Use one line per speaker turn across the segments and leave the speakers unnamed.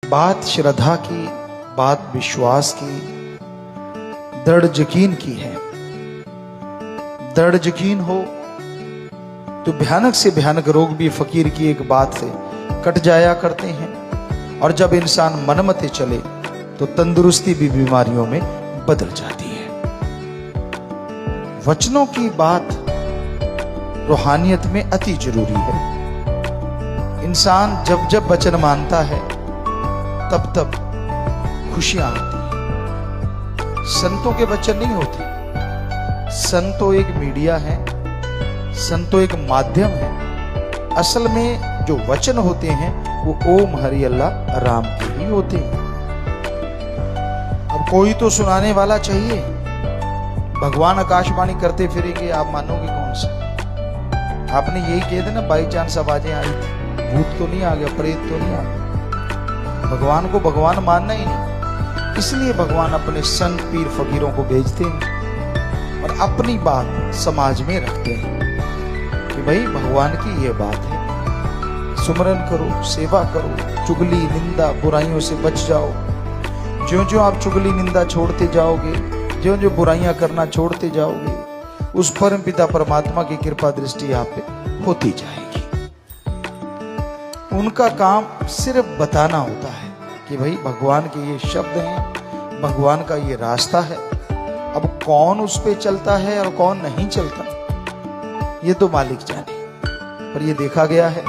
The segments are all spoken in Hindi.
बात श्रद्धा की, बात विश्वास की, दृढ़ यकीन की है। दृढ़ यकीन हो तो भयानक से भयानक रोग भी फकीर की एक बात से कट जाया करते हैं, और जब इंसान मनमते चले तो तंदुरुस्ती भी बीमारियों में बदल जाती है। वचनों की बात रूहानियत में अति जरूरी है। इंसान जब जब वचन मानता है तब तब खुशियां आती हैं। संतों के वचन नहीं होते। संतो एक मीडिया है, संतो एक माध्यम है। असल में जो वचन होते हैं वो ओम हरि अल्लाह राम के ही होते हैं। अब कोई तो सुनाने वाला चाहिए। भगवान आकाशवाणी करते फिरेंगे, आप मानोगे कौन सा? आपने यही कह दिया ना, बाई चांस आवाजें आई थी, भूत तो नहीं आ गया, प्रेत तो नहीं आ गया। भगवान को भगवान मानना ही नहीं, इसलिए भगवान अपने संत पीर फकीरों को भेजते हैं और अपनी बात समाज में रखते हैं कि भाई भगवान की ये बात है, सुमरन करो, सेवा करो, चुगली निंदा बुराइयों से बच जाओ। ज्यों ज्यों आप चुगली निंदा छोड़ते जाओगे, ज्यों ज्यों बुराइयां करना छोड़ते जाओगे, उस परम पिता परमात्मा की कृपा दृष्टि आप पे होती जाएगी। उनका काम सिर्फ बताना होता है कि भाई भगवान के ये शब्द हैं, भगवान का ये रास्ता है। अब कौन उस पे चलता है और कौन नहीं चलता, ये तो मालिक जाने। पर ये देखा गया है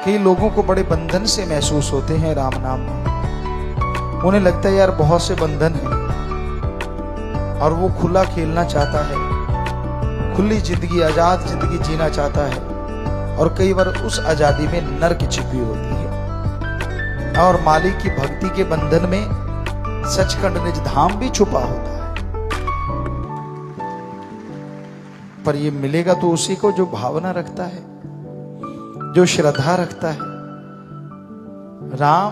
कई लोगों को बड़े बंधन से महसूस होते हैं राम नाम में। उन्हें लगता है यार बहुत से बंधन हैं और वो खुला खेलना चाहता है, खुली जिंदगी, आजाद जिंदगी जीना चाहता है, और कई बार उस आजादी में नर्क छिपी होती है। और मालिक की भक्ति के बंधन में सचखंड निज धाम भी छुपा होता है। पर ये मिलेगा तो उसी को जो भावना रखता है, जो श्रद्धा रखता है। राम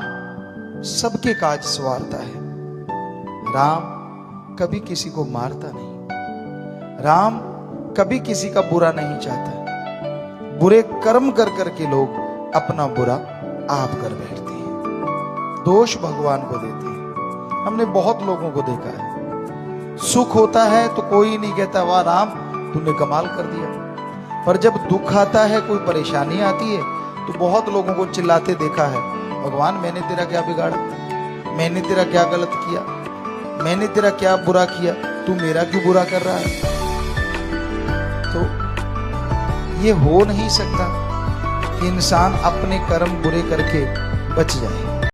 सबके काज संवारता है। राम कभी किसी को मारता नहीं। राम कभी किसी का बुरा नहीं चाहता। बुरे कर्म कर करके लोग अपना बुरा आप कर बैठते हैं, दोष भगवान को देते हैं। हमने बहुत लोगों को देखा है, सुख होता है तो कोई नहीं कहता वाह राम तूने कमाल कर दिया, पर जब दुख आता है, कोई परेशानी आती है, तो बहुत लोगों को चिल्लाते देखा है, भगवान मैंने तेरा क्या बिगाड़ा, मैंने तेरा क्या गलत किया, मैंने तेरा क्या बुरा किया, तू मेरा क्यों बुरा कर रहा है। तो ये हो नहीं सकता कि इंसान अपने कर्म बुरे करके बच जाए।